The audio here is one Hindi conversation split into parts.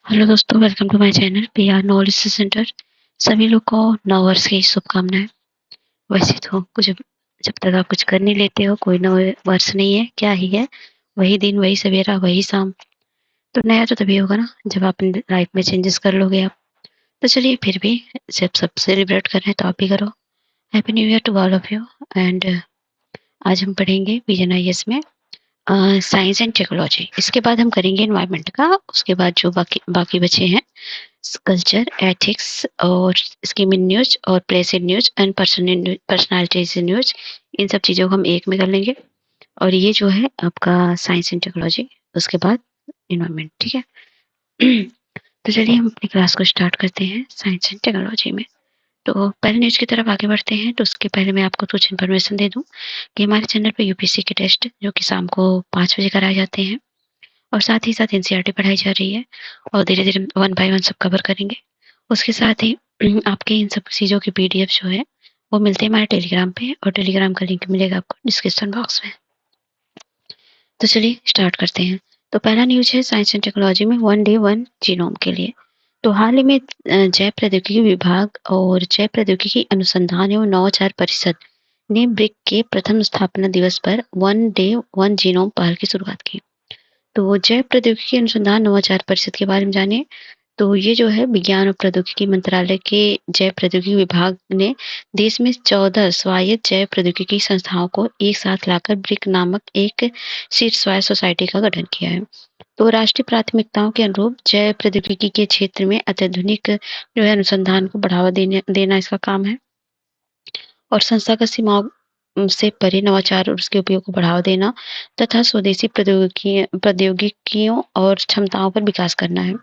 हेलो दोस्तों, welcome to my channel PR knowledge centre. सभी लोग को नव वर्ष की शुभकामनाएं। वैसे तो कुछ जब तक आप कुछ कर नहीं लेते हो, कोई नव वर्ष नहीं है, क्या ही है। वही दिन, वही सवेरा, वही शाम। तो नया तो तभी होगा ना जब आप अपनी लाइफ में चेंजेस कर लोगे आप। तो चलिए फिर भी, जब सब सेलिब्रेट कर रहे हैं तो आप भी करो। Happy new year to all of you. And आज हम पढ़ेंगे विजन आईएएस में साइंस एंड टेक्नोलॉजी। इसके बाद हम करेंगे एनवायरनमेंट का। उसके बाद जो बाकी बाकी बचे हैं, कल्चर, एथिक्स और स्कीम इन न्यूज और place in news and personalities in news. इन सब चीज़ों को हम एक में कर लेंगे। और ये जो है आपका साइंस एंड टेक्नोलॉजी, उसके बाद इन्वायरमेंट। ठीक है। तो चलिए हम अपनी क्लास को स्टार्ट करते हैं साइंस एंड टेक्नोलॉजी में। तो पहले न्यूज की तरफ आगे बढ़ते हैं, तो उसके पहले मैं आपको कुछ इन्फॉर्मेशन दे दूं कि हमारे चैनल पे यूपीएससी के टेस्ट जो कि शाम को 5 बजे कराए जाते हैं, और साथ ही साथ एनसीईआरटी पढ़ाई जा रही है। और धीरे धीरे वन बाय वन सब कवर करेंगे। उसके साथ ही आपके इन सब चीज़ों की पीडीएफ जो है वो मिलते हैं हमारे टेलीग्राम पे, और टेलीग्राम का लिंक मिलेगा आपको डिस्क्रिप्शन बॉक्स में। तो चलिए स्टार्ट करते हैं। तो पहला न्यूज है साइंस एंड टेक्नोलॉजी में वन डे वन जीनोम के लिए। तो हाल ही में जैव प्रौद्योगिकी विभाग और जैव प्रौद्योगिकी अनुसंधान एवं नवाचार परिषद ने ब्रिक के प्रथम स्थापना दिवस पर वन डे वन जीनोम पहल की शुरुआत की। तो जैव प्रौद्योगिकी अनुसंधान नवाचार परिषद के बारे में जानिए। तो ये जो है विज्ञान और प्रौद्योगिकी मंत्रालय के जैव प्रौद्योगिकी विभाग ने देश में 14 स्वायत्त जैव प्रौद्योगिकी संस्थाओं को एक साथ लाकर ब्रिक नामक एक शीर्ष स्वायत्त सोसाइटी का गठन किया है। तो राष्ट्रीय प्राथमिकताओं के अनुरूप जैव प्रौद्योगिकी के क्षेत्र में अत्याधुनिक जो है अनुसंधान को बढ़ावा देना इसका काम है। और संस्थागत सीमाओं से परे नवाचार और उसके उपयोग को बढ़ावा देना तथा स्वदेशी प्रौद्योगिकियों और क्षमताओं पर विकास करना है।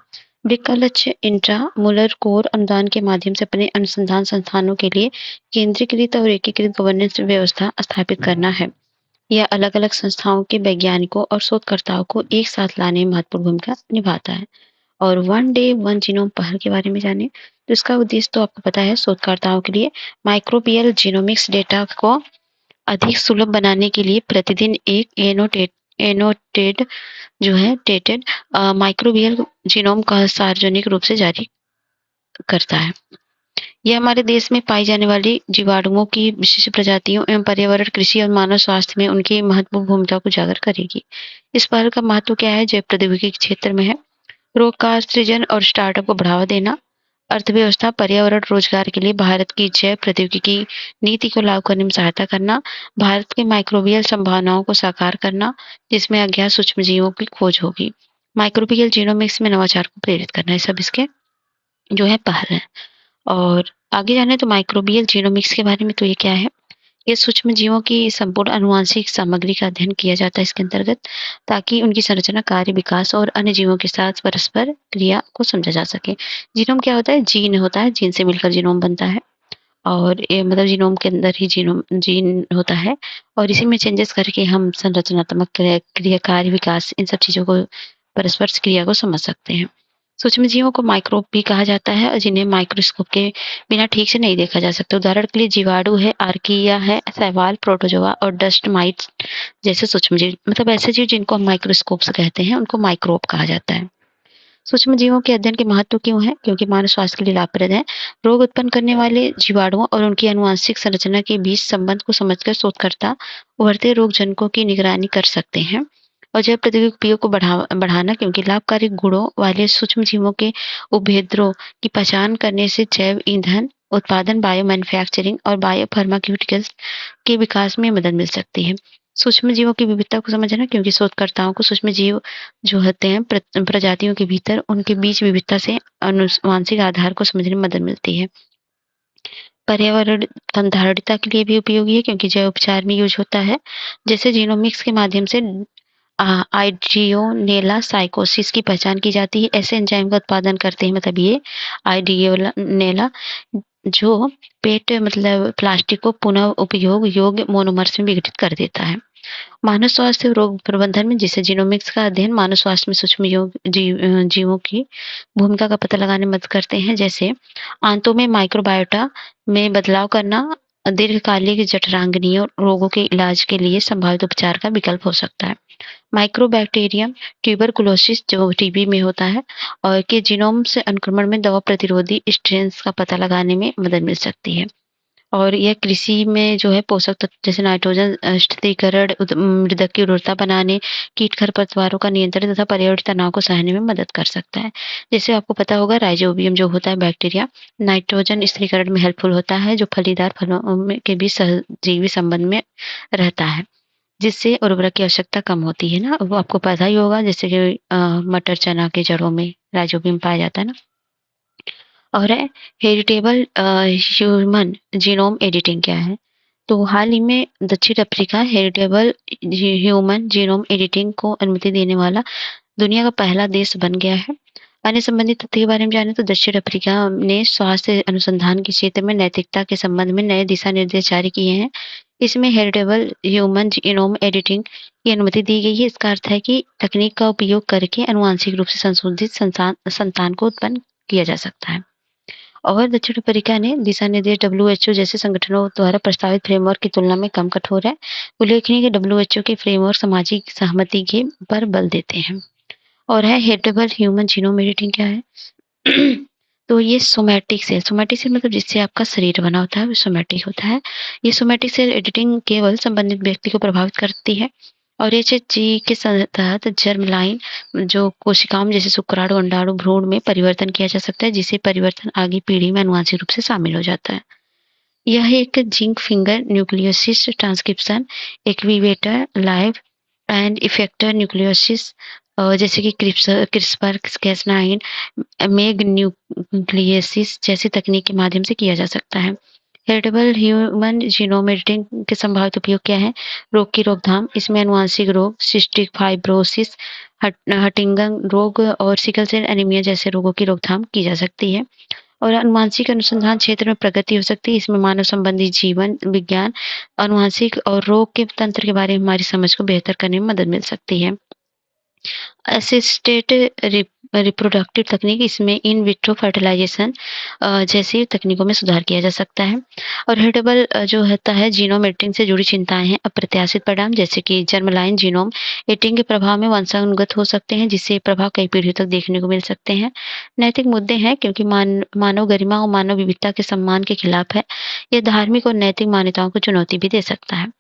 ब्रिक का लक्ष्य इंट्रा-मुलर कोर अनुदान के माध्यम से अपने अनुसंधान संस्थानों के लिए केंद्रीकृत और एकीकृत गवर्नेंस व्यवस्था स्थापित करना है। यह अलग-अलग संस्थाओं के वैज्ञानिकों और शोधकर्ताओं को एक साथ लाने में महत्वपूर्ण भूमिका निभाता है। और वन डे वन जीनोम पहल के बारे में जानें। तो इसका उद्देश्य तो आपको पता है, शोधकर्ताओं के लिए माइक्रोबियल जीनोमिक्स डेटा को अधिक सुलभ बनाने के लिए प्रतिदिन एक एनोटेड जो है टेटेड माइक्रोबियल जीनोम का सार्वजनिक रूप से जारी करता है। यह हमारे देश में पाई जाने वाली जीवाणुओं की विशिष्ट प्रजातियों एवं पर्यावरण, कृषि और मानव स्वास्थ्य में उनकी महत्वपूर्ण भूमिका को उजागर करेगी। इस पहल का महत्व क्या है? जैव प्रौद्योगिकी के क्षेत्र में है रोजगार सृजन और स्टार्टअप को बढ़ावा देना, अर्थव्यवस्था, पर्यावरण, रोजगार के लिए भारत की जैव प्रौद्योगिकी नीति को लागू करने में सहायता करना, भारत के माइक्रोबियल संभावनाओं को साकार करना, जिसमें अज्ञात सूक्ष्मजीवों की खोज होगी। माइक्रोबियल जीनोमिक्स में नवाचार को प्रेरित करना, ये सब इसके जो है पहल है। और आगे जाने तो माइक्रोबियल जीनोमिक्स के बारे में, तो ये क्या है? ये सूक्ष्म जीवों की संपूर्ण आनुवंशिक सामग्री का अध्ययन किया जाता है इसके अंतर्गत, ताकि उनकी संरचना, कार्य, विकास और अन्य जीवों के साथ परस्पर क्रिया को समझा जा सके। जीनोम क्या होता है? जीन होता है, जीन से मिलकर जीनोम बनता है। और ये मतलब जीनोम के अंदर ही जीन होता है, और इसी में चेंजेस करके हम संरचनात्मक क्रिया, कार्य, विकास, इन सब चीज़ों को, परस्पर क्रिया को समझ सकते हैं। सूक्ष्मजीवों को माइक्रोब भी कहा जाता है, और जिन्हें माइक्रोस्कोप के बिना ठीक से नहीं देखा जा सकता। उदाहरण के लिए जीवाणु है, आर्किया है, शैवाल, प्रोटोजोआ और डस्ट माइट्स जैसे सूक्ष्मजीव, मतलब ऐसे जीव जिनको हम माइक्रोस्कोप से कहते हैं, उनको माइक्रोब कहा जाता है। सूक्ष्मजीवों के अध्ययन के महत्व क्यों है? क्योंकि मानव स्वास्थ्य के लिए लाभप्रद है। रोग उत्पन्न करने वाले जीवाणुओं और उनकी आनुवंशिक संरचना के बीच संबंध को समझकर शोधकर्ता उभरते रोगजनकों की निगरानी कर सकते हैं। और जैव प्रौद्योगिकी उपयोग को बढ़ाना, क्योंकि लाभकारी गुणों वाले सूक्ष्मजीवों के उपभेदों की पहचान करने से जैव ईंधन उत्पादन, बायो मैन्युफैक्चरिंग और बायो फार्मास्यूटिकल्स के विकास में मदद मिल सकती है। सूक्ष्मजीवों की विविधता को समझना, क्योंकि शोधकर्ताओं को सूक्ष्मजीव जो होते हैं प्रजातियों के भीतर उनके बीच विविधता से आनुवंशिक आधार को समझने में मदद मिलती है। पर्यावरण संधारिता के लिए भी उपयोगी है, क्योंकि जैव उपचार में यूज होता है। जैसे जीनोमिक्स के माध्यम से आइडियोनेला साइकोसिस की पहचान की जाती है। ऐसे एंजाइम का उत्पादन करते हैं, मतलब ये आइडियोनेला, जो पेट मतलब प्लास्टिक को पुनः उपयोग योग्य मोनोमर्स में विघटित कर देता है। मानव स्वास्थ्य और रोग प्रबंधन में, जिसे जीनोमिक्स का अध्ययन मानव स्वास्थ्य में सूक्ष्म जीवों की भूमिका का पता लगाने में मदद करते हैं। जैसे आंतों में माइक्रोबायोटा में बदलाव करना, दीर्घकालिक जठरांगनीय रोगों के इलाज के लिए संभावित उपचार का विकल्प हो सकता है। माइक्रोबैक्टीरियम ट्यूबरकुलोसिस जो टीबी में होता है और के जीनोम से अनुक्रमण में दवा प्रतिरोधी स्ट्रेन्स का पता लगाने में मदद मिल सकती है। और यह कृषि में जो है पोषक तत्व जैसे नाइट्रोजन स्थिरीकरण, मृदा की उर्वरता बनाने, कीट खरपतवारों का नियंत्रण तथा पर्यावरण तनाव को सहने में मदद कर सकता है। जैसे आपको पता होगा राइजोबियम जो होता है बैक्टीरिया, नाइट्रोजन स्थिरीकरण में हेल्पफुल होता है, जो फलीदार फलों में के बीच सहजीवी संबंध में रहता है, जिससे उर्वरक की आवश्यकता कम होती है ना। वो आपको पता ही होगा जैसे कि मटर, चना के जड़ों में राइजोबियम पाया जाता है ना। और है हेरिटेबल ह्यूमन जीनोम एडिटिंग क्या है? तो हाल ही में दक्षिण Africa heritable human genome editing को अनुमति देने वाला दुनिया का पहला देश बन गया है। अन्य संबंधित तथ्य के बारे में जाने तो दक्षिण अफ्रीका ने स्वास्थ्य अनुसंधान के क्षेत्र में नैतिकता के संबंध में नए दिशा निर्देश जारी किए हैं। इसमें हेरिटेबल ह्यूमन जीनोम एडिटिंग की अनुमति दी गई है। इसका अर्थ है कि तकनीक का उपयोग करके आनुवांशिक रूप से संशोधित संतान को उत्पन्न किया जा सकता है। और दक्षिण अफ्रीका ने दिशा निर्देश डब्ल्यूएचओ जैसे संगठनों द्वारा प्रस्तावित फ्रेमवर्क की तुलना में कम कठोर है। उल्लेखनीय कि डब्ल्यूएचओ के फ्रेमवर्क सामाजिक सहमति के पर बल देते हैं। और है हेरिटेबल ह्यूमन जीनोम एडिटिंग क्या है? तो ये सोमैटिक सेल मतलब जिससे आपका शरीर बना होता है वो सोमैटिक होता है। ये सोमैटिक सेल एडिटिंग केवल संबंधित व्यक्ति को प्रभावित करती है और एचएचजी के तहत जर्मलाइन जो कोशिकाओं में जैसे शुक्राणु, अंडाणु, भ्रूण में परिवर्तन किया जा सकता है, जिसे परिवर्तन आगे पीढ़ी में आनुवांशिक रूप से शामिल हो जाता है। यह एक zinc finger nucleases transcription activator like and effector nucleases जैसे कि क्रिस्पर कैस9 मेग न्यूक्लियसिस जैसी तकनीक के माध्यम से किया जा सकता है। हेरिटेबल ह्यूमन जीनोम एडिटिंग के संभावित उपयोग क्या है? रोग की रोकथाम, इसमें आनुवांशिक रोग, सिस्टिक फाइब्रोसिस, हंटिंगटन रोग और सिकल सेल एनीमिया जैसे रोगों की रोकथाम की जा सकती है। और आनुवांशिक अनुसंधान क्षेत्र में प्रगति हो सकती है। इसमें मानव संबंधी जीवन विज्ञान, आनुवांशिक और रोग के तंत्र के बारे में हमारी समझ को बेहतर करने में मदद मिल सकती है। असिस्टेड रिप्रोडक्टिव तकनीक, इसमें इन विट्रो फर्टिलाइजेशन जैसी तकनीकों में सुधार किया जा सकता है। और हेरिटेबल जो होता है जीनोम एडिटिंग से जुड़ी चिंताएं हैं अप्रत्याशित परिणाम, जैसे कि जर्मलाइन जीनोम एडिटिंग के प्रभाव में वंशानुगत हो सकते हैं, जिससे प्रभाव कई पीढ़ियों तक देखने को मिल सकते हैं। नैतिक मुद्दे हैं क्योंकि मानव गरिमा और मानव विविधता के सम्मान के खिलाफ है। यह धार्मिक और नैतिक मान्यताओं को चुनौती भी दे सकता है।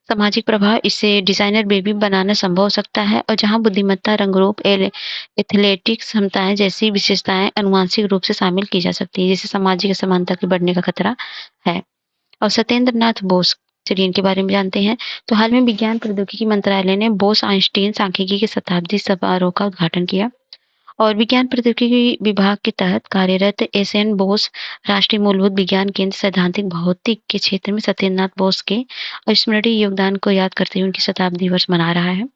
सामाजिक प्रभाव, इससे डिजाइनर बेबी बनाना संभव हो सकता है और जहां बुद्धिमत्ता, रंग रूप, एथलेटिक क्षमताएं जैसी विशेषताएं आनुवांशिक रूप से शामिल की जा सकती है, जिससे सामाजिक असमानता के बढ़ने का खतरा है। और सत्येंद्र नाथ बोस, चलिए इनके बारे में जानते हैं। तो हाल में विज्ञान प्रौद्योगिकी मंत्रालय ने बोस आइंस्टीन सांख्यिकी के शताब्दी समारोह का उद्घाटन किया और विज्ञान प्रौद्योगिकी विभाग के तहत कार्यरत एस.एन. बोस राष्ट्रीय मूलभूत विज्ञान केंद्र सैद्धांतिक भौतिक के क्षेत्र में सत्येंद्रनाथ बोस के अविस्मरणीय योगदान को याद करते हुए उनकी शताब्दी वर्ष मना रहा है।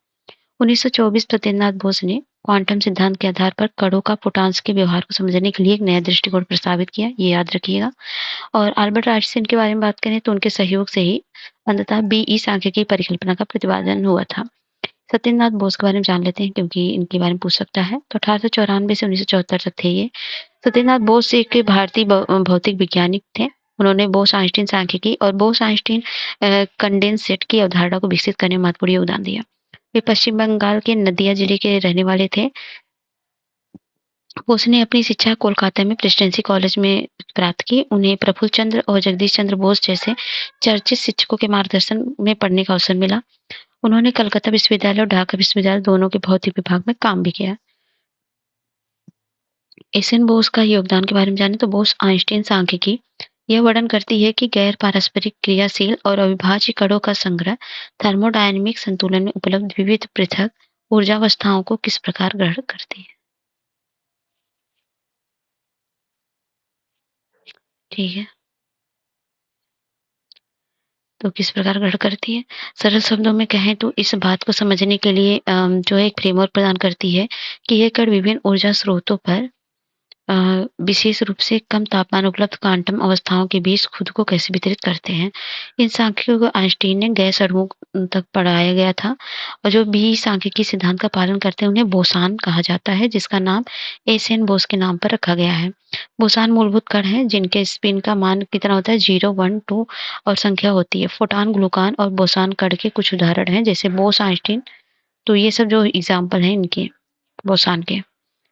1924 सत्येंद्रनाथ बोस ने क्वांटम सिद्धांत के आधार पर कणों का फोटॉन्स के व्यवहार को समझने के लिए एक नया दृष्टिकोण प्रस्तावित किया, ये याद रखिएगा। और अल्बर्ट आइंस्टीन के बारे में बात करें तो उनके सहयोग से ही अंततः बीई सांख्यिकी परिकल्पना का प्रतिपादन हुआ था। सत्येंद्रनाथ बोस के बारे में जान लेते हैं क्योंकि इनके बारे में पूछ सकता है। तो 1894 से 1974 तक थे ये। सत्येंद्रनाथ बोस एक भारतीय भौतिक वैज्ञानिक थे। उन्होंने बोस आइंस्टीन सांख्यिकी और बोस आइंस्टीन कंडेंसेट की अवधारणा को विकसित करने में महत्वपूर्ण योगदान दिया। वे पश्चिम बंगाल के नदिया जिले के रहने वाले थे। बोस ने अपनी शिक्षा कोलकाता में प्रेसिडेंसी कॉलेज में प्राप्त की। उन्हें प्रफुल्ल चंद्र और जगदीश चंद्र बोस जैसे चर्चित शिक्षकों के मार्गदर्शन में पढ़ने का अवसर मिला। उन्होंने कलकत्ता विश्वविद्यालय और ढाका विश्वविद्यालय दोनों के भौतिक विभाग में काम भी किया। एस.एन. बोस का योगदान के बारे में जाने तो बोस आइंस्टीन सांख्यिकी यह वर्णन करती है कि गैर पारस्परिक क्रियाशील और अविभाज्य कणों का संग्रह थर्मोडायनेमिक संतुलन में उपलब्ध विविध पृथक ऊर्जावस्थाओं को किस प्रकार ग्रहण करती है। ठीक है, तो किस प्रकार ग्रहण करती है? सरल शब्दों में कहें तो इस बात को समझने के लिए जो एक फ्रेमवर्क प्रदान करती है कि ये कण विभिन्न ऊर्जा स्रोतों पर विशेष रूप से कम तापमान उपलब्ध क्वांटम अवस्थाओं के बीच खुद को कैसे वितरित करते हैं। इन सांख्यिकी को आइंस्टीन ने गैस अणुओं तक पढ़ाया गया था और जो भी सांख्यिकी सिद्धांत का पालन करते हैं उन्हें बोसान कहा जाता है, जिसका नाम एस.एन. बोस के नाम पर रखा गया है। बोसान मूलभूत कण हैं जिनके स्पिन का मान कितना होता है 0, 1, 2 और संख्या होती है। फोटॉन, ग्लूकान और बोसान कण के कुछ उदाहरण हैं जैसे बोस, आइंस्टीन। तो ये सब जो एग्जाम्पल हैं इनके बोसान के,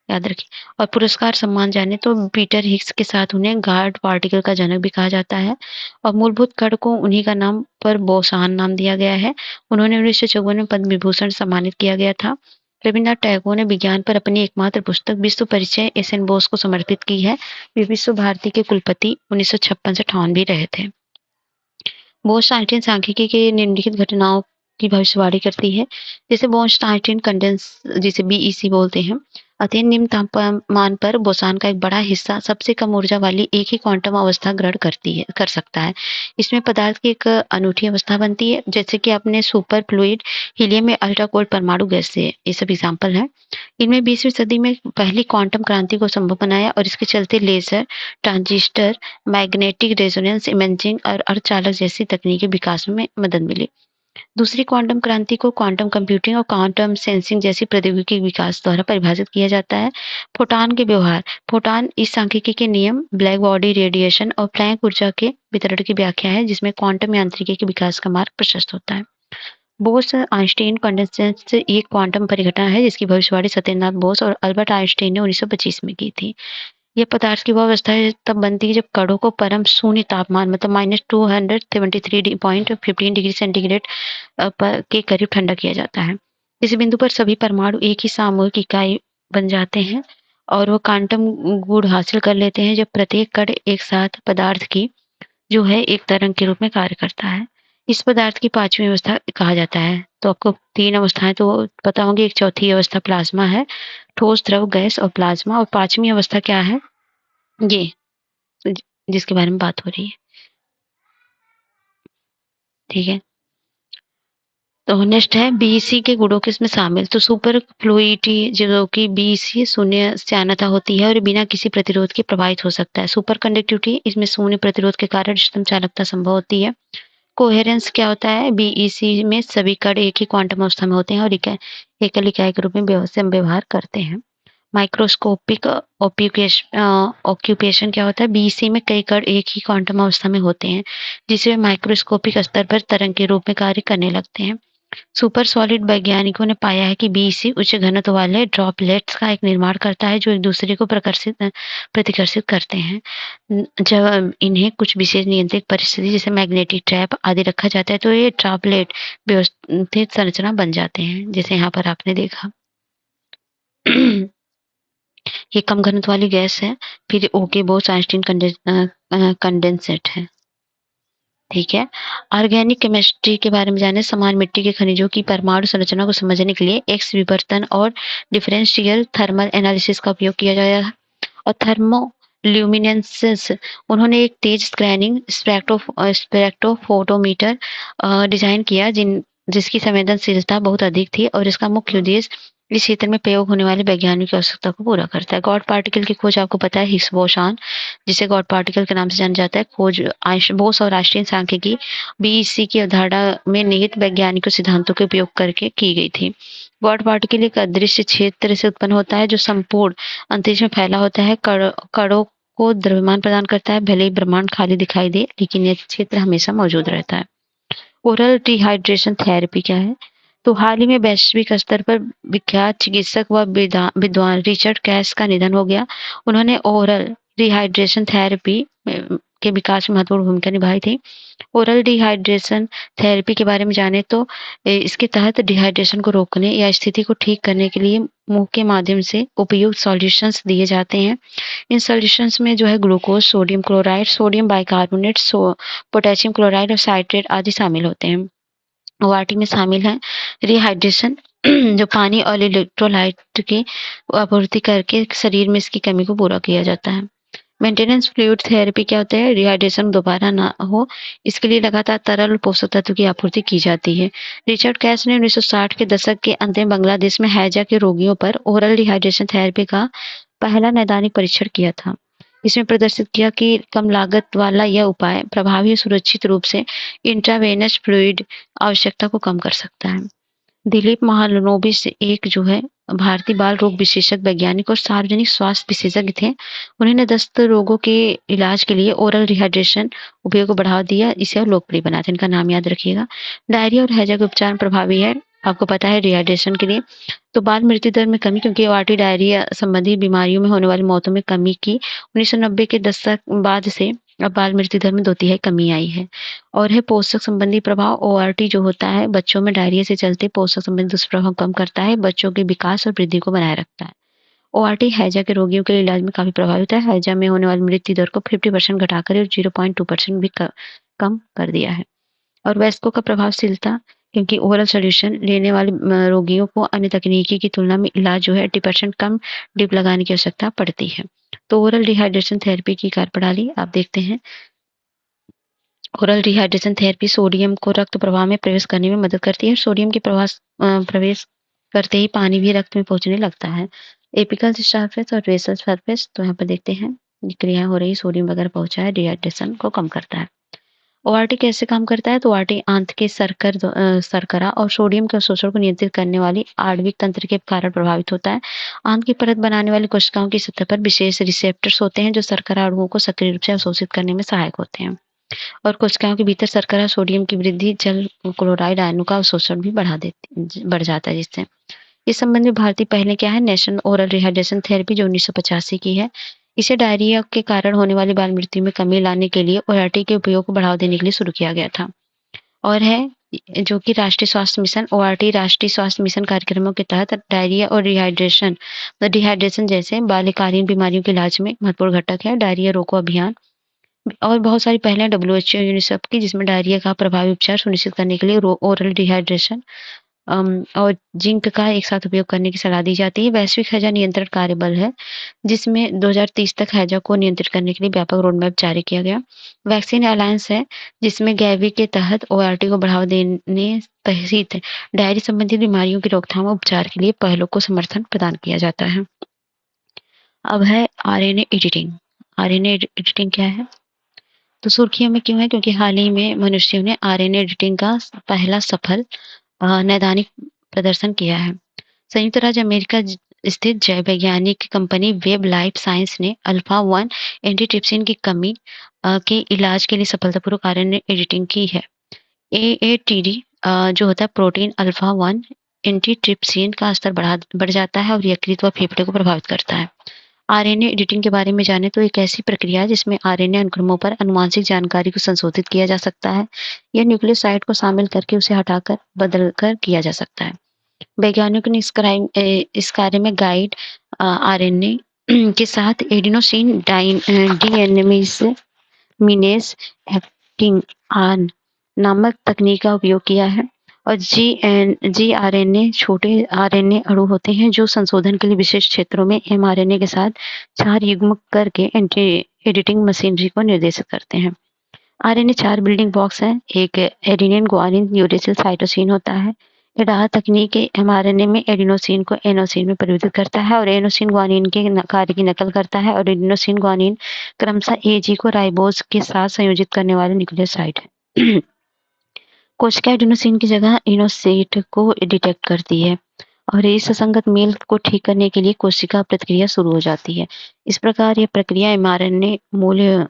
याद रखिए। और पुरस्कार सम्मान जाने तो पीटर हिग्स के साथ उन्हें गॉड पार्टिकल का जनक भी कहा जाता है और मूलभूत कण को उन्हीं का नाम पर बोसान नाम दिया गया है। उन्होंने 1954 में पद्म विभूषण सम्मानित किया गया था। रविन्द्रनाथ टैगोर ने विज्ञान पर अपनी एकमात्र पुस्तक विश्व परिचय एस.एन. बोस को समर्पित की है। वे विश्व भारती के कुलपति 1956 से 58 भी रहे थे। बोस-आइंस्टीन सांख्यिकी के निम्नलिखित घटनाओं की भविष्यवाणी करती है। जैसे बोस-आइंस्टीन कंडेंस, जिसे बीईसी बोलते हैं। अत्यंत निम्न तापमान पर बोसान का एक बड़ा हिस्सा सबसे कम ऊर्जा वाली एक ही क्वांटम अवस्था ग्रहण कर सकता है। इसमें पदार्थ की एक अनूठी अवस्था बनती है, जैसे कि आपने सुपर फ्लूइड, हीलियम में अल्ट्रा कोल्ड परमाणु गैस से, ये सब एग्जाम्पल है। इनमें 20वीं सदी में पहली क्वांटम क्रांति को संभव बनाया और इसके चलते laser, transistor, magnetic resonance imaging और अर्धचालक जैसी तकनीकी विकास में मदद मिली। दूसरी क्वांटम क्रांति को क्वांटम कंप्यूटिंग और क्वांटम सेंसिंग जैसी प्रौद्योगिकी विकास द्वारा परिभाषित किया जाता है। फोटॉन के व्यवहार, फोटॉन इस सांख्यिकी के नियम, ब्लैक बॉडी रेडिएशन और प्लैंक ऊर्जा के वितरण की व्याख्या है, जिसमें क्वांटम यांत्रिकी के विकास का मार्ग प्रशस्त होता है। बोस आइंस्टीन कंडेंसेट एक क्वांटम परिघटना है जिसकी भविष्यवाणी सत्येंद्रनाथ बोस और अल्बर्ट आइंस्टीन ने 1925 में की थी। ये पदार्थ की वह अवस्था है तब बनती है जब कणों को परम शून्य तापमान मतलब -273.15 डिग्री सेंटीग्रेड के करीब ठंडा किया जाता है। इस बिंदु पर सभी परमाणु एक ही सामूहिक इकाई बन जाते हैं और वो क्वांटम गुण हासिल कर लेते हैं जब प्रत्येक कण एक साथ पदार्थ की जो है एक तरंग के रूप में कार्य करता है। इस पदार्थ की पांचवी अवस्था कहा जाता है। तो आपको 3 अवस्थाएं तो पता होंगी। एक चौथी अवस्था प्लाज्मा है, ठोस, द्रव, गैस और प्लाज्मा। और पांचवी अवस्था क्या है? ये जिसके बारे में बात हो रही है। ठीक है, तो नेक्स्ट है बीईसी के गुणों के इसमें शामिल। तो सुपर फ्लूइडिटी जो कि बीईसी शून्य चालकता होती है और बिना किसी प्रतिरोध के प्रवाहित हो सकता है। सुपर कंडक्टिविटी, इसमें शून्य प्रतिरोध के कारण उच्चतम चालकता संभव होती है। कोहेरेंस क्या होता है? बीईसी में सभी कण एक ही क्वांटम अवस्था में होते हैं और एकल इकाई के रूप में व्यवहार करते हैं। माइक्रोस्कोपिक ऑक्यूपेशन क्या होता है? बीईसी में कई कण एक ही क्वांटम अवस्था में होते हैं जिसे माइक्रोस्कोपिक स्तर पर तरंग के रूप में कार्य करने लगते हैं। सुपर सॉलिड वैज्ञानिकों ने पाया है कि बीईसी उच्च घनत्व वाले ड्रॉपलेट्स का एक निर्माण करता है जो एक दूसरे को प्रतिकर्षित करते हैं। जब इन्हें कुछ विशेष नियंत्रित परिस्थिति जैसे मैग्नेटिक ट्रैप आदि रखा जाता है तो ये ड्रॉपलेट व्यवस्थित संरचना बन जाते हैं, जैसे यहाँ पर आपने देखा। ये कम घनत्व वाली गैस है। फिर ओके बोस आइंस्टीन कंडेंसेट है। ठीक है, ऑर्गेनिक केमिस्ट्री के बारे में जाने। समान मिट्टी के खनिजों की परमाणु संरचना को समझने के लिए एक्स विवर्तन और डिफरेंशियल थर्मल एनालिसिस का उपयोग किया गया है। और थर्मोल्यूमिनेसेंस, उन्होंने एक तेज स्कैनिंग स्पेक्ट्रोफोटोमीटर डिजाइन किया जिसकी संवेदनशीलता बहुत अधिक थी और इसका मुख्य उद्देश्य इस क्षेत्र में प्रयोग होने वाले वैज्ञानिक की आवश्यकता को पूरा करता है। गॉड पार्टिकल की खोज आपको पता है, हिग्स बोसान, जिसे गॉड पार्टिकल के नाम से जाना जाता है, खोज बोस और आइंस्टीन सांख्यिकी बीईसी की अवधारणा में निहित वैज्ञानिक सिद्धांतों के उपयोग करके की गई थी। गॉड पार्टिकल एक अदृश्य क्षेत्र से उत्पन्न होता है जो संपूर्ण अंतरिक्ष में फैला होता है, कणों को द्रव्यमान प्रदान करता है। भले ही ब्रह्मांड खाली दिखाई दे लेकिन यह क्षेत्र हमेशा मौजूद रहता है। ओरल डिहाइड्रेशन थेरेपी क्या है? तो हाल ही में वैश्विक स्तर पर विख्यात चिकित्सक व विद्वान रिचर्ड कैश का निधन हो गया। उन्होंने ओरल डिहाइड्रेशन थेरेपी के विकास में महत्वपूर्ण भूमिका निभाई थी। ओरल डिहाइड्रेशन थेरेपी के बारे में जाने तो इसके तहत डिहाइड्रेशन को रोकने या स्थिति को ठीक करने के लिए मुंह के माध्यम से उपयुक्त सॉल्यूशंस दिए जाते हैं। इन सॉल्यूशंस में जो है glucose, sodium chloride, sodium bicarbonate, potassium chloride और साइट्रेट आदि शामिल होते हैं। वाटी में शामिल है रिहाइड्रेशन जो पानी और इलेक्ट्रोलाइट की आपूर्ति करके शरीर में इसकी कमी को पूरा किया जाता है। मेंटेनेंस फ्लूइड थेरेपी क्या होता है? रिहाइड्रेशन दोबारा ना हो इसके लिए लगातार तरल पोषक तत्व की आपूर्ति की जाती है। रिचर्ड कैश ने 1960 के दशक के अंत में बांग्लादेश में हैजा के रोगियों पर ओरल रिहाइड्रेशन थेरेपी का पहला नैदानिक परीक्षण किया था। इसमें प्रदर्शित किया कि कम लागत वाला यह उपाय प्रभावी और सुरक्षित रूप से इंट्रावेनस फ्लूइड आवश्यकता को कम कर सकता है। दिलीप महालनोबिस एक जो है भारतीय बाल रोग विशेषज्ञ वैज्ञानिक और सार्वजनिक स्वास्थ्य विशेषज्ञ थे। उन्होंने दस्त रोगों के इलाज के लिए ओरल रिहाइड्रेशन उपयोग को बढ़ावा दिया, इसे और लोकप्रिय बनाया था। इनका नाम याद रखिएगा। डायरिया और हैजा के उपचार में प्रभावी है, आपको पता है रिहाइड्रेशन के लिए। तो बाल मृत्यु दर में कमी, क्योंकि ओआरटी डायरिया संबंधी बीमारियों में होने वाली मौतों में कमी की 1990 के दशक बाद से अब बाल मृत्यु दर में 2/3 कमी आई है। और है पोषक संबंधी प्रभाव। ओआरटी जो होता है बच्चों में डायरिया से चलते पोषक संबंधी दुष्प्रभाव कम करता है, बच्चों के विकास और वृद्धि को बनाए रखता है। ओआरटी हैजा के रोगियों के इलाज में काफी प्रभावी होता है। हैजा में होने वाली मृत्यु दर को 50% घटाकर और 0.2% भी कम कर दिया है। और वयस्कों का प्रभावशीलता, क्योंकि ओरल सॉल्यूशन लेने वाले रोगियों को अन्य तकनीकी की तुलना में इलाज जो है 80% कम ड्रिप लगाने की आवश्यकता पड़ती है। तो ओरल डिहाइड्रेशन थेरेपी की कार्यप्रणाली आप देखते हैं। ओरल डिहाइड्रेशन थेरेपी सोडियम को रक्त प्रवाह में प्रवेश करने में मदद करती है। सोडियम के प्रवेश करते ही पानी भी रक्त में पहुंचने लगता है। एपिकल सरफेस और बेसल सरफेस, तो यहाँ पर देखते हैं ये क्रिया हो रही, सोडियम वगैरह पहुंचा है, डिहाइड्रेशन को कम करता है। ओआरटी कैसे काम करता है? तो ओआरटी आंत के शर्करा और सोडियम के अवशोषण को नियंत्रित करने वाली आणविक तंत्र के कारण प्रभावित होता है। आंत की परत बनाने वाली कोशिकाओं की सतह पर विशेष रिसेप्टर्स होते हैं जो शर्करा अणुओं को सक्रिय रूप से अवशोषित करने में सहायक होते हैं। और कोशिकाओं के भीतर शर्करा सोडियम की वृद्धि जल क्लोराइड आयनों का अवशोषण भी बढ़ जाता है जिससे। इस संबंध में भारतीय पहले क्या है? नेशनल ओरल रिहाइड्रेशन थेरेपी जो 1985 की है। इसे डायरिया के कारण होने वाली बाल मृत्यु में कमी लाने के लिए ओआरटी के उपयोग को बढ़ावा देने के लिए शुरू किया गया था। और है जो कि राष्ट्रीय स्वास्थ्य मिशन, ओआरटी राष्ट्रीय स्वास्थ्य मिशन कार्यक्रमों के तहत डायरिया और डिहाइड्रेशन जैसे बाल्यकालीन बीमारियों के इलाज में महत्वपूर्ण घटक है। डायरिया रोको अभियान और बहुत सारी पहले डब्ल्यूएचओ यूनिसेफ की, जिसमें डायरिया का प्रभावी उपचार सुनिश्चित करने के लिए ओरल डिहाइड्रेशन और जिंक का एक साथ उपयोग करने की सलाह दी जाती है। वैश्विक हैजा नियंत्रण कार्यबल है, जिसमें 2030 तक हैजा को नियंत्रित करने के लिए व्यापक रोड मैप जारी किया गया। वैक्सीन अलायंस है, जिसमें गैवी के तहत ओआरटी को बढ़ावा देने सहित डायरी संबंधित बीमारियों की रोकथाम और उपचार के लिए पहलों को समर्थन प्रदान किया जाता है। अब है आरएनए एडिटिंग। आरएनए एडिटिंग क्या है? तो सुर्खियों में क्यों है? क्योंकि हाल ही में मनुष्यों ने आरएनए एडिटिंग का पहला सफल नैदानिक प्रदर्शन किया है। संयुक्त राज्य अमेरिका स्थित जैव वैज्ञानिक कंपनी वेब लाइफ साइंस ने अल्फा 1 एंटीट्रिप्सिन की कमी के इलाज के लिए सफलतापूर्वक आरएनए एडिटिंग की है। एएटीडी जो होता है प्रोटीन अल्फा 1 एंटीट्रिप्सिन का स्तर बढ़ जाता है और यकृत व फेफड़े को प्रभावित करता है। आरएनए एडिटिंग के बारे में जाने तो एक ऐसी प्रक्रिया है जिसमें आरएनए अनुक्रमों पर आनुवंशिक जानकारी को संशोधित किया जा सकता है या न्यूक्लियोसाइड को शामिल करके उसे हटाकर बदलकर किया जा सकता है। वैज्ञानिकों ने इस कार्य में गाइड आरएनए के साथ एडिनोसिन डीएनएमिनेस एक्टिंग आन नामक तकनीक का उपयोग किया है। और जीआरएनए छोटे आरएनए अणु होते हैं जो संशोधन के लिए विशेष क्षेत्रों में एमआरएनए के साथ 4 युग्म करके एंटी एडिटिंग मशीनरी को निर्देशित करते हैं। आरएनए 4 बिल्डिंग ब्लॉक्स हैं। एक एडेनिन, ग्वानिन, यूरेसिल, साइटोसिन होता है। एडार तकनीक एमआरएनए में एडिनोसिन को एनोसिन में परिवर्तित करता है और एनोसिन ग्वानिन के कार्य की नकल करता है और एडिनोसिन ग्वानिन क्रमशः एजी को राइबोज के साथ संयोजित करने वाले न्यूक्लियोसाइड है। कोशिका एडिनोसिन की जगह इनोसेट को डिटेक्ट करती है और इस असंगत मेल को ठीक करने के लिए कोशिका प्रतिक्रिया शुरू हो जाती है। इस प्रकार यह प्रक्रिया एमआरएनए मूल्य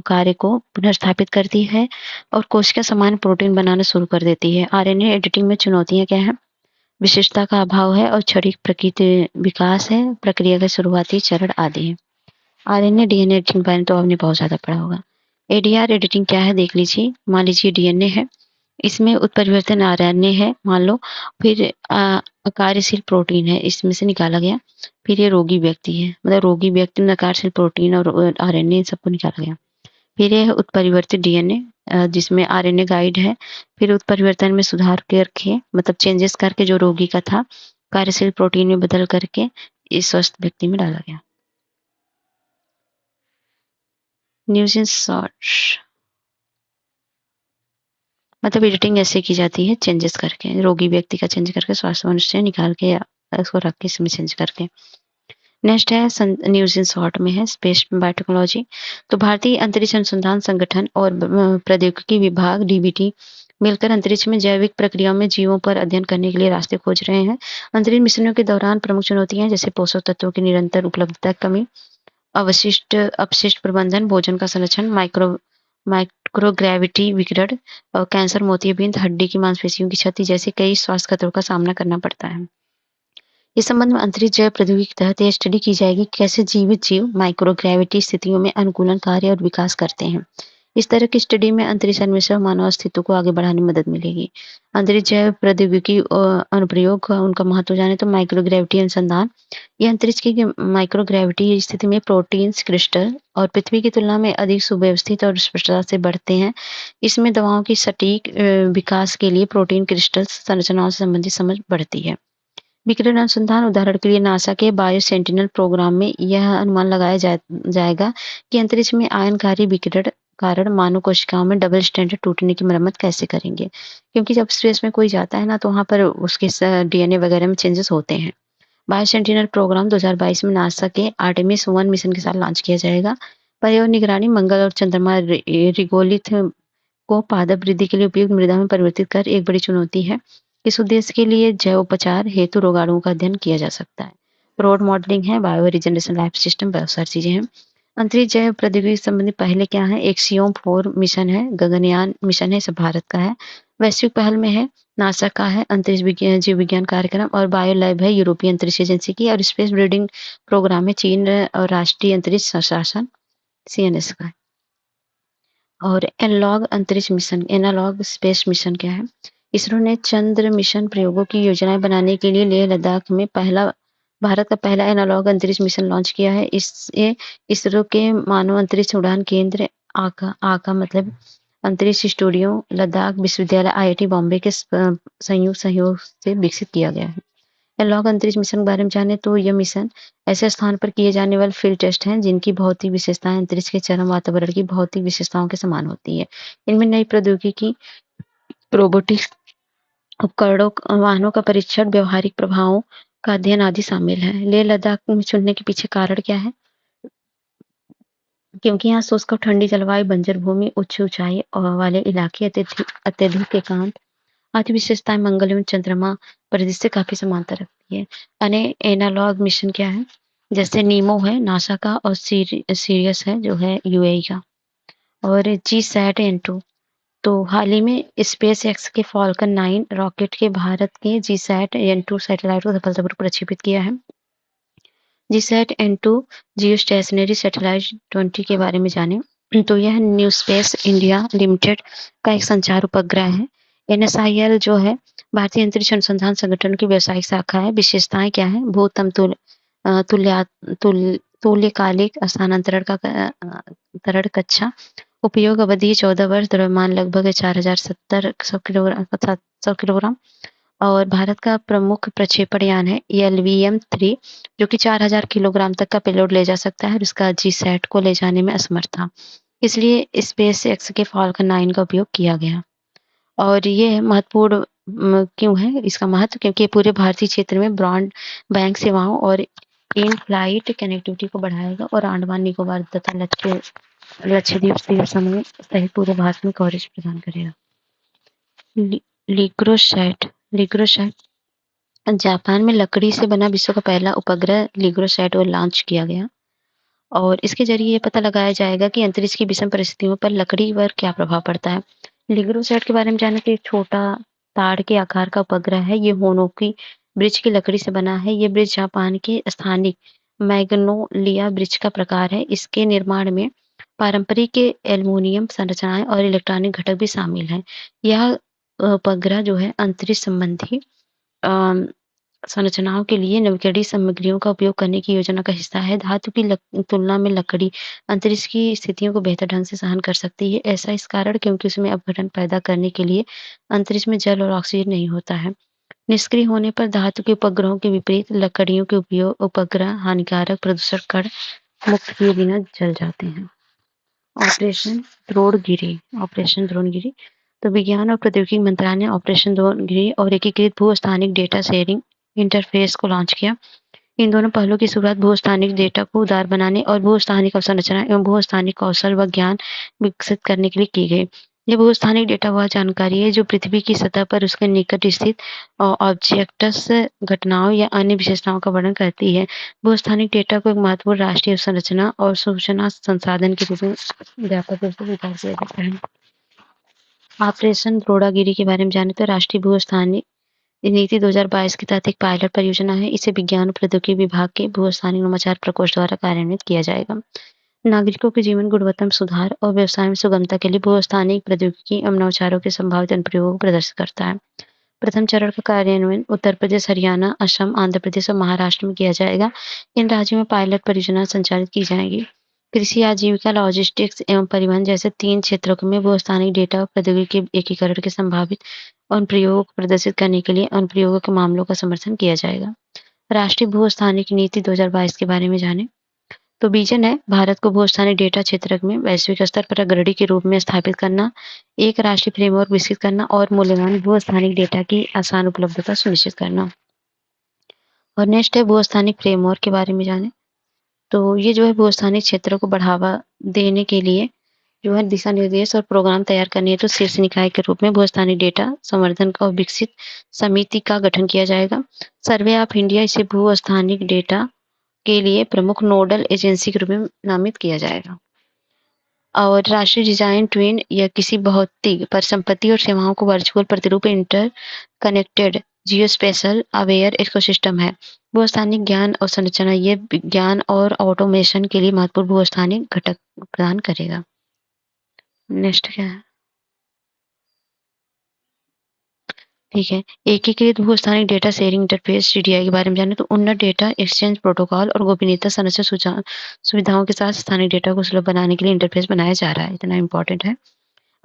कार्य को पुनर्स्थापित करती है और कोशिका समान प्रोटीन बनाना शुरू कर देती है। आरएनए एडिटिंग में चुनौतियां क्या है? विशिष्टता का अभाव है और क्षणिक प्रकृति विकास है, प्रक्रिया के शुरुआती चरण आदि है। आरएनए डीएनए एडिटिंग बारे में तो आपने बहुत ज्यादा पढ़ा होगा। एडीआर एडिटिंग क्या है देख लीजिए। मान लीजिए डीएनए है, इसमें उत्परिवर्तन आरएनए है मान लो, फिर अकार्यशील प्रोटीन है, इसमें से निकाला गया। फिर ये रोगी व्यक्ति है, मतलब रोगी व्यक्ति में अकार्यशील प्रोटीन और आरएनए सबको निकाला गया। फिर ये उत्परिवर्तित डीएनए जिसमें आरएनए गाइड है। फिर उत्परिवर्तन में सुधार करके, मतलब चेंजेस करके जो रोगी का था कार्यशील प्रोटीन में बदल करके इस स्वस्थ व्यक्ति में डाला गया। न्यूज इन शॉर्ट, मतलब एडिटिंग ऐसे की जाती है चेंजेस करके, रोगी व्यक्ति का चेंज करके स्वास्थ्य मनुष्य निकाल के या उसको रख के इसमें चेंज करके। नेक्स्ट है न्यूज इन शॉर्ट में है स्पेस बायोटेक्नोलॉजी। तो भारतीय अंतरिक्ष अनुसंधान संगठन और प्रौद्योगिकी विभाग डीबीटी मिलकर अंतरिक्ष में जैविक प्रक्रियाओं में जीवों पर अध्ययन करने के लिए रास्ते खोज रहे हैं। अंतरिक्ष मिशनों के दौरान प्रमुख चुनौतियां जैसे पोषक तत्वों की निरंतर उपलब्धता की कमी, अपशिष्ट प्रबंधन, भोजन का संरक्षण, माइक्रोग्रेविटी विकिरण और कैंसर, मोतियाबिंद, हड्डी की मांसपेशियों की क्षति जैसे कई स्वास्थ्य खतरों का सामना करना पड़ता है। इस संबंध में अंतरिक्ष जैव प्रौद्योगिकी के तहत यह स्टडी की जाएगी कि कैसे जीवित जीव माइक्रोग्रेविटी स्थितियों में अनुकूलन कार्य और विकास करते हैं। इस तरह की स्टडी में अंतरिक्ष अन्वेषण मानव अस्तित्व को आगे बढ़ाने में मदद मिलेगी। अंतरिक्ष जैव प्रौद्योगिकी अनुप्रयोग का उनका महत्व जाने तो माइक्रोग्रेविटी अनुसंधान, यह अंतरिक्ष की माइक्रोग्रेविटी स्थिति में प्रोटीन्स क्रिस्टल और पृथ्वी की तुलना में अधिक सुव्यवस्थित और स्पष्टता से बढ़ते हैं। इसमें दवाओं की सटीक विकास के लिए प्रोटीन क्रिस्टल संरचनाओं से संबंधित समझ बढ़ती है। विकिरण अनुसंधान उदाहरण के लिए नासा के बायो सेंटिनल प्रोग्राम में यह अनुमान लगाया जाएगा कि अंतरिक्ष में आयनकारी विकिरण कारण मानव कोशिकाओं में डबल स्टैंडर्ड टूटने की मरम्मत कैसे करेंगे, क्योंकि जब स्पेस में कोई जाता है ना तो वहाँ पर उसके डीएनए वगैरह में चेंजेस होते हैं। बायो सेंटिनल प्रोग्राम 2022 में नासा के आर्टेमिस 1 मिशन के साथ लॉन्च किया जाएगा। पर्यावरण निगरानी, मंगल और चंद्रमा रिगोलिथ को पादप वृद्धि के लिए उपयुक्त मृदा में परिवर्तित कर एक बड़ी चुनौती है। इस उद्देश्य के लिए जैव उपचार हेतु रोगाणुओं का अध्ययन किया जा सकता है। रोड मॉडलिंग है, बायो रिजनरेशन लाइफ सिस्टम, बहुत सारी चीजें हैं। अंतरिक्ष जैव प्रौद्योगिकी संबंधी पहले क्या है, एक्सियोम 4 मिशन है, गगनयान मिशन है, सब भारत का है। वैश्विक पहल में है, नासा का है अंतरिक्ष जीव विज्ञान कार्यक्रम, और बायो लैब है यूरोपीय अंतरिक्ष एजेंसी की, और स्पेस ब्रीडिंग प्रोग्राम है चीन और राष्ट्रीय अंतरिक्ष संशासन CNS का है। और एनालॉग स्पेस मिशन क्या है? इसरो ने चंद्र मिशन प्रयोगों की योजनाएं बनाने के लिए लेह लद्दाख में भारत का पहला एनालॉग अंतरिक्ष मिशन लॉन्च किया है। इससे इसरो के मानव अंतरिक्ष उड़ान केंद्र आका मतलब अंतरिक्ष स्टूडियो लद्दाख विश्वविद्यालय IIT बॉम्बे के संयुक्त सहयोग से विकसित किया गया है। एनालॉग अंतरिक्ष मिशन के बारे में जाने तो यह मिशन ऐसे स्थान पर किए जाने वाले फील्ड टेस्ट हैं जिनकी भौतिक विशेषताएं अंतरिक्ष के चरम वातावरण की भौतिक विशेषताओं के समान होती है। इनमें नई प्रौद्योगिकी, रोबोटिक्स उपकरणों, वाहनों का परीक्षण, व्यवहारिक प्रभावों का अध्ययन आदि शामिल है। लेह लद्दाख में चुनने के पीछे कारण क्या है? क्योंकि यहाँ शुष्क और ठंडी जलवायु, बंजर भूमि, उच्च ऊंचाई वाले इलाके, अत्यधिक एकांत आदि विशेषताएं मंगल एवं चंद्रमा परिदृश्य से काफी समानता रखती है। एनालॉग मिशन क्या है? जैसे नीमो है नासा का, और सीरियस है जो है UAE का, और GSAT-N2 तो हाल ही में स्पेस एक्स के फॉल्कन 9 रॉकेट के भारत के GSAT-N2 सैटेलाइट को सफलतापूर्वक प्रक्षेपित किया है। GSAT-N2 जियो स्टेशनरी सैटेलाइट 20 के बारे में जाने तो यह न्यू स्पेस इंडिया लिमिटेड का एक संचार उपग्रह है। NSIL जो है भारतीय अंतरिक्ष अनुसंधान संगठन की व्यावसायिक शाखा है। विशेषताएं क्या है? भूतम तुल्यकालिक स्थानांतरण का तरण कक्षा, उपयोग अवधि 14 वर्ष, द्रव्यमान लगभग 4070 किलोग्राम, और भारत का प्रमुख प्रक्षेपण यान है LVM-3 जो कि 4000 किलोग्राम तक का पेलोड ले जा सकता है और इसका GSAT को ले जाने में असमर्थ था, इसलिए स्पेस एक्स के फॉल्कन 9 का उपयोग किया गया। और ये महत्वपूर्ण क्यों है इसका महत्व? क्योंकि ये पूरे भारतीय क्षेत्र में ब्रॉडबैंड सेवाओं और इन फ्लाइट कनेक्टिविटी को बढ़ाएगा और अंडमान निकोबार तथा लक्षद्वीप समूह सहित पूरे भारत में कवरेज प्रदान करेगा। लिग्रोसैट जापान में लकड़ी से बना विश्व का पहला उपग्रह लिग्रोसैट लॉन्च किया गया, और इसके जरिए ये पता लगाया जाएगा कि अंतरिक्ष की विषम परिस्थितियों पर लकड़ी पर क्या प्रभाव पड़ता है। लिग्रोसैट के बारे में जाने के छोटा ताड़ के आकार का उपग्रह है। ये होनोकी ब्रिज की लकड़ी से बना है। ये ब्रिज जापान के स्थानिक मैग्नोलिया ब्रिज का प्रकार है। इसके निर्माण में पारंपरिक एल्युमिनियम संरचनाएं और इलेक्ट्रॉनिक घटक भी शामिल हैं। यह उपग्रह जो है अंतरिक्ष संबंधी संरचनाओं के लिए नवीकरणीय सामग्रियों का उपयोग करने की योजना का हिस्सा है। धातु की तुलना में लकड़ी अंतरिक्ष की स्थितियों को बेहतर ढंग से सहन कर सकती है। ऐसा इस कारण क्योंकि उसमें अपघटन पैदा करने के लिए अंतरिक्ष में जल और ऑक्सीजन नहीं होता है। निष्क्रिय होने पर धातु के उपग्रहों के विपरीत लकड़ियों के उपग्रह हानिकारक प्रदूषण कण मुक्त किए बिना जल जाते हैं। ऑपरेशन द्रोणगिरी तो विज्ञान और प्रौद्योगिकी मंत्रालय ने ऑपरेशन द्रोणगिरी और एकीकृत भू स्थानिक डेटा शेयरिंग इंटरफेस को लॉन्च किया। इन दोनों पहलों की शुरुआत भू-स्थानिक डेटा को उदार बनाने और भू-स्थानिक अवसंरचना एवं भू-स्थानिक कौशल व ज्ञान विकसित करने के लिए की गई। ये भू-स्थानिक डेटा वह जानकारी है जो पृथ्वी की सतह पर उसके निकट स्थित ऑब्जेक्ट्स, घटनाओं या अन्य विशेषताओं का वर्णन करती है। भू-स्थानिक डेटा को एक महत्वपूर्ण राष्ट्रीय संरचना और सूचना संसाधन के रूप में व्यापक रूप से स्वीकार किया जाता है। ऑपरेशन द्रोणागिरी के बारे में जाने तो राष्ट्रीय भू-स्थानिक नीति 2022 के तहत एक पायलट परियोजना है। इसे विज्ञान और प्रौद्योगिकी विभाग के भू-स्थानिक नवाचार प्रकोष्ठ द्वारा कार्यान्वित किया जाएगा। नागरिकों के जीवन गुणवत्ता में सुधार और व्यवसाय में सुगमता के लिए भू-स्थानिक प्रौद्योगिकी एवं नवाचारों के संभावित अनुप्रयोगों को प्रदर्शित करता है। प्रथम चरण का कार्यान्वयन उत्तर प्रदेश, हरियाणा, असम, आंध्र प्रदेश और महाराष्ट्र में किया जाएगा। इन राज्यों में पायलट परियोजना संचालित की जाएगी। कृषि, आजीविका, लॉजिस्टिक्स एवं परिवहन जैसे 3 क्षेत्रों में भू-स्थानिक डेटा और प्रौद्योगिकी के एकीकरण के संभावित अनुप्रयोगों को प्रदर्शित करने के लिए अनुप्रयोगों के मामलों का समर्थन किया जाएगा। राष्ट्रीय भू-स्थानिक नीति 2022 के बारे में जानें तो विजन है भारत को भू-स्थानिक डेटा क्षेत्र में वैश्विक स्तर पर अग्रणी के रूप में स्थापित करना, एक राष्ट्रीय फ्रेमवर्क विकसित करना और मूल्यवान भू-स्थानिक डेटा की आसान उपलब्धता सुनिश्चित करना। और नेक्स्ट है भू-स्थानिक फ्रेमवर्क के बारे में जानें तो ये जो है भू-स्थानिक क्षेत्रों को बढ़ावा देने के लिए जो है दिशा निर्देश और प्रोग्राम तैयार करने हेतु शीर्ष निकाय के रूप में भू-स्थानिक डेटा संवर्धन का विकसित समिति का गठन किया जाएगा। सर्वे ऑफ इंडिया इसे भू-स्थानिक डेटा के लिए प्रमुख नोडल एजेंसी के रूप में नामित किया जाएगा। और राष्ट्रीय डिजाइन ट्विन या किसी भौतिक परिसंपत्ति और सेवाओं को वर्चुअल प्रतिरूप inter connected geospatial aware ecosystem है। भू-स्थानिक ज्ञान और संरचना ये विज्ञान और ऑटोमेशन के लिए महत्वपूर्ण भू-स्थानिक घटक प्रदान करेगा। नेक्स्ट क्या है? ठीक है, एकीकृत भू-स्थानिक डेटा शेयरिंग इंटरफेस (सीडीआई) के बारे में जानें तो उन्नत डेटा एक्सचेंज प्रोटोकॉल और गोपनीयता संरक्षण सुविधाओं के साथ स्थानिक डेटा को सुलभ बनाने के लिए इंटरफेस बनाया जा रहा है। इतना इम्पोर्टेंट है।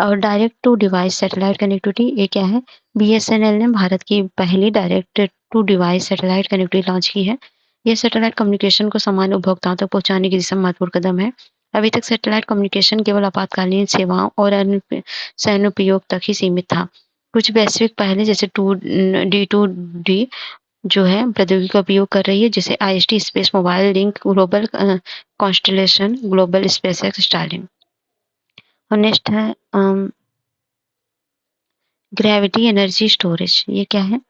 और direct to device satellite connectivity ये क्या है? बीएसएनएल ने भारत की पहली direct to device satellite connectivity launch की है। यह सैटेलाइट कम्युनिकेशन को सामान्य उपभोक्ताओं तक पहुंचाने की दिशा में महत्वपूर्ण कदम है। अभी तक सैटेलाइट कम्युनिकेशन केवल आपातकालीन सेवाओं और सैन्य उपयोग तक ही सीमित था। कुछ वैश्विक पहले जैसे D2D जो है प्रौद्योगिकी का उपयोग कर रही है, जैसे IST space mobile link, global constellation, global SpaceX, Starlink. और नेक्स्ट है ग्रेविटी एनर्जी स्टोरेज। ये क्या है?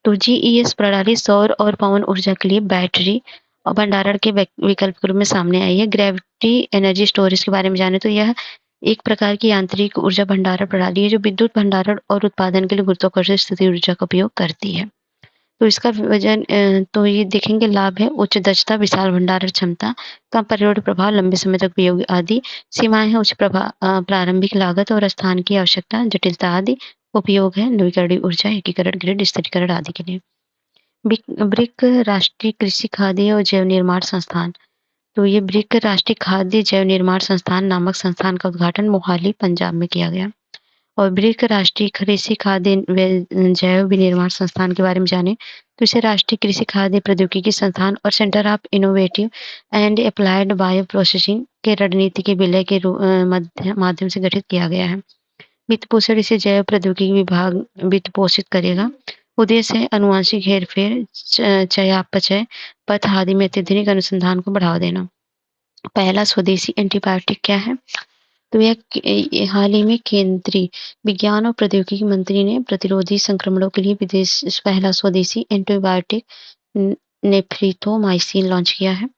तो GES प्रणाली सौर और पवन ऊर्जा के लिए बैटरी और भंडारण के विकल्प के रूप में सामने आई है। ग्रेविटी एनर्जी स्टोरेज के बारे में जाने तो यह एक प्रकार की यांत्रिक ऊर्जा भंडारण प्रणाली है जो विद्युत भंडारण और उत्पादन के लिए गुरुत्वाकर्षण स्थिति ऊर्जा का उपयोग करती है। तो इसका वजन तो ये देखेंगे लाभ है उच्च दक्षता, विशाल भंडारण क्षमता, कम पर्यावरण प्रभाव, लंबे समय तक उपयोग आदि। सीमाएं हैं उच्च प्रारंभिक लागत और स्थान की आवश्यकता, जटिलता आदि। उपयोग है नवीकरणीय ऊर्जा, एकीकरण, ग्रिड स्थिरीकरण आदि के लिए। ब्रिक राष्ट्रीय कृषि खाद्य और जैव निर्माण संस्थान। तो ये ब्रिक राष्ट्रीय खाद्य जैव निर्माण संस्थान नामक संस्थान का उद्घाटन मोहाली, पंजाब में किया गया। और ब्रिक राष्ट्रीय कृषि खाद्य जैव विनिर्माण संस्थान के बारे में जाने तो इसे राष्ट्रीय कृषि खाद्य प्रौद्योगिकी संस्थान और centre of innovative and applied bio processing के रणनीति के विलय के माध्यम से गठित किया गया है। वित्त पोषण इसे जैव प्रौद्योगिकी विभाग वित्त पोषित करेगा। उद्देश्य है आनुवंशिक हेरफेर, चयापचय पथ आदि में अत्यधिक अनुसंधान को बढ़ावा देना। पहला स्वदेशी एंटीबायोटिक क्या है? तो यह हाल ही में केंद्रीय विज्ञान और प्रौद्योगिकी मंत्री ने प्रतिरोधी संक्रमणों के लिए विदेश पहला स्वदेशी एंटीबायोटिक नेफ्रिथोमाइसिन लॉन्च किया है।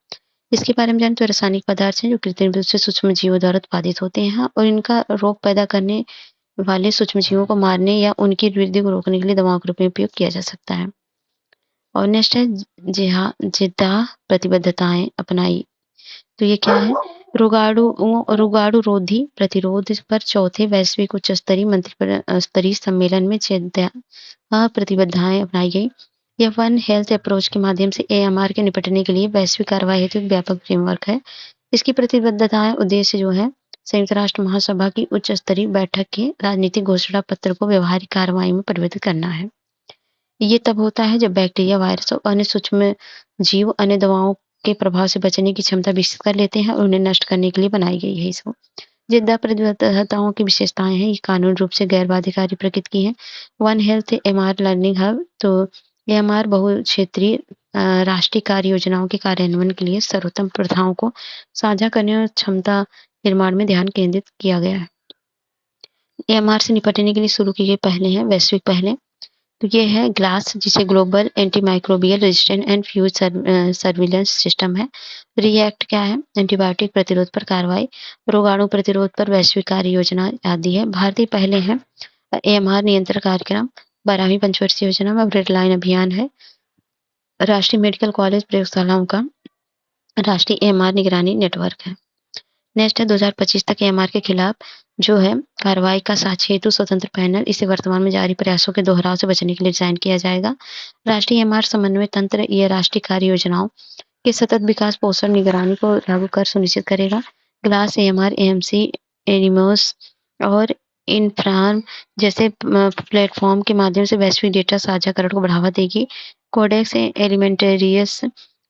इसके बारे में जानें तो रासायनिक पदार्थ हैं जो कृत्रिम रूप से सूक्ष्म जीवों द्वारा उत्पादित होते हैं और इनका रोग पैदा करने वाले सूक्ष्म जीवों को मारने या उनकी वृद्धि को रोकने के लिए दवाओं के रूप में उपयोग किया जा सकता है। और नेक्स्ट है जिद्दा प्रतिबद्धताएं अपनाई। तो ये क्या है? रोगाणु रोधी प्रतिरोध पर चौथे वैश्विक उच्च स्तरीय मंत्री स्तरीय सम्मेलन में प्रतिबद्धताएं अपनाई गई। यह वन हेल्थ अप्रोच के माध्यम से AMR के निपटने के लिए वैश्विक कार्रवाई हेतु व्यापक फ्रेमवर्क है। इसकी प्रतिबद्धताएं उद्देश्य जो है संयुक्त राष्ट्र महासभा की उच्च स्तरीय बैठक के राजनीतिक घोषणा पत्र को व्यवहारिक कार्रवाई में परिवर्तित करना है। ये तब होता है जब बैक्टीरिया, वायरस और अन्य सूक्ष्म जीव अन्य दवाओं के प्रभाव से बचने की क्षमता विकसित कर लेते हैं और उन्हें नष्ट करने के लिए बनाई गई है। इसको जिद्दा प्रतिबद्धताओं की विशेषताएं हैं, ये कानूनी रूप से गैर बाध्यकारी प्रकृति की है। One health MR learning hub. तो AMR बहुक्षेत्रीय राष्ट्रीय कार्य योजनाओं के कार्यान्वयन के लिए सर्वोत्तम प्रथाओं को साझा करने और क्षमता निर्माण में ध्यान केंद्रित किया गया है। एएमआर से निपटने के लिए शुरू की गई पहलें हैं, वैश्विक पहलें। तो ये है ग्लास, जिसे global antimicrobial resistant and fuse surveillance system है। रिएक्ट क्या है? एंटीबायोटिक प्रतिरोध पर कार्रवाई, रोगाणु प्रतिरोध पर वैश्विक कार्य योजना आदि है। भारतीय पहले हैं एएमआर नियंत्रण कार्यक्रम, 12वीं पंचवर्षीय योजना में रेड लाइन अभियान है। राष्ट्रीय मेडिकल कॉलेज प्रयोगशालाओं का राष्ट्रीय एएमआर निगरानी नेटवर्क है। नेक्स्ट है 2025 तक एएमआर के खिलाफ जो है कार्रवाई का साक्ष्य हेतु स्वतंत्र पैनल, इसे वर्तमान में जारी प्रयासों के दोहराव से बचने के लिए डिजाइन किया जाएगा। राष्ट्रीय एएमआर समन्वय तंत्र यह राष्ट्रीय कार्य योजनाओं के सतत विकास, पोषण, निगरानी को लागू कर सुनिश्चित करेगा। ग्लास, एएमआर, एएमसी, एनिमोस और इन्फ्राम जैसे प्लेटफॉर्म के माध्यम से वैश्विक डेटा साझाकरण को बढ़ावा देगी। कोडेक्स एलिमेंटेरियस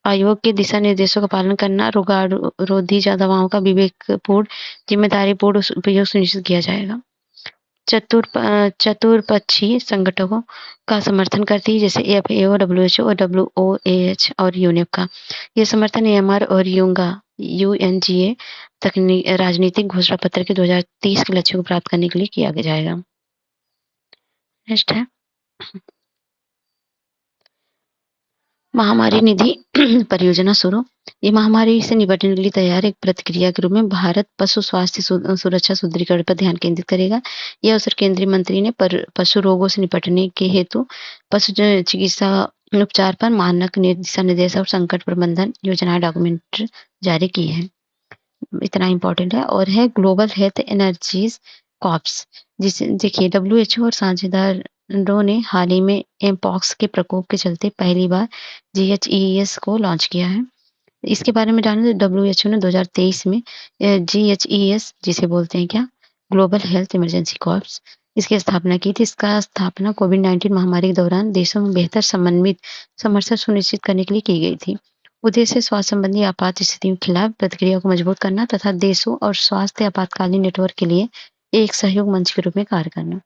आयोग के दिशा निर्देशों का पालन करना, रोगाणुरोधी दवाओं का विवेकपूर्ण, जिम्मेदारीपूर्ण उपयोग सुनिश्चित किया जाएगा। चतुर्पक्षीय संगठनों का समर्थन करती है, जैसे एफएओ, डब्ल्यूएचओ और डब्ल्यूओएच और यूनेप का। ये समर्थन एएमआर और यूएनजीए राजनीतिक घोषणा पत्र के 2030 के लक्ष्यों को प्राप्त करने के लिए किया जाएगा। नेक्स्ट है महामारी निधि परियोजना शुरू। ये महामारी से निपटने के लिए तैयार एक प्रतिक्रिया के रूप में भारत पशु स्वास्थ्य सुरक्षा सुदृढ़ीकरण पर ध्यान केंद्रित करेगा। यह अवसर केंद्रीय मंत्री ने पशु रोगों से निपटने के हेतु पशु चिकित्सा उपचार पर मानक दिशा निर्देश और संकट प्रबंधन योजना डॉक्यूमेंट जारी की है। इतना इम्पोर्टेंट है। और है ग्लोबल हेल्थ एनर्जीज कॉप्स, जिसे देखिए डब्ल्यूएचओ और साझेदारों ने हाल ही में एमपॉक्स के प्रकोप के चलते पहली बार जीएचईएस को लॉन्च किया है। इसके बारे में जाने तो डब्ल्यूएचओ ने 2023 में जीएचईएस, जिसे बोलते हैं क्या, ग्लोबल हेल्थ इमरजेंसी कॉर्प्स, इसकी स्थापना की थी। इसका स्थापना कोविड-19 महामारी के दौरान देशों में बेहतर समन्वित समर्थन सुनिश्चित करने के लिए की गई थी। उद्देश्य स्वास्थ्य संबंधी आपात स्थिति के खिलाफ प्रतिक्रिया को मजबूत करना तथा देशों और स्वास्थ्य आपातकालीन नेटवर्क के लिए एक सहयोग मंच के रूप में कार्य करना।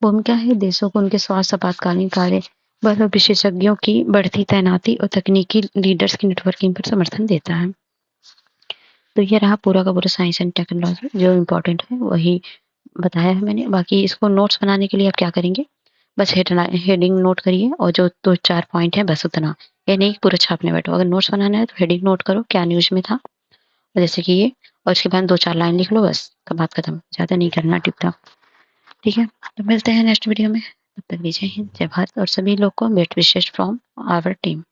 भूमिका है देशों को उनके स्वास्थ्य आपातकालीन कार्य बल और विशेषज्ञों की बढ़ती तैनाती और तकनीकी लीडर्स की नेटवर्किंग पर समर्थन देता है। तो ये रहा पूरा का पूरा साइंस एंड टेक्नोलॉजी, जो इम्पोर्टेंट है वही बताया है मैंने। बाकी इसको नोट्स बनाने के लिए आप क्या करेंगे, बस हेडिंग नोट करिए और जो 2-4 पॉइंट है बस उतना, ये नहीं पूरा छापने बैठो। अगर नोट्स बनाना है तो हेडिंग नोट करो, क्या न्यूज में था जैसे कि ये, और उसके बाद 2-4 लाइन लिख लो, बस का बात खत्म, ज़्यादा नहीं करना टिप टॉप। ठीक है, तो मिलते हैं नेक्स्ट वीडियो में। तब तक जय हिंद, जय भारत और सभी लोग को best wishes from our team.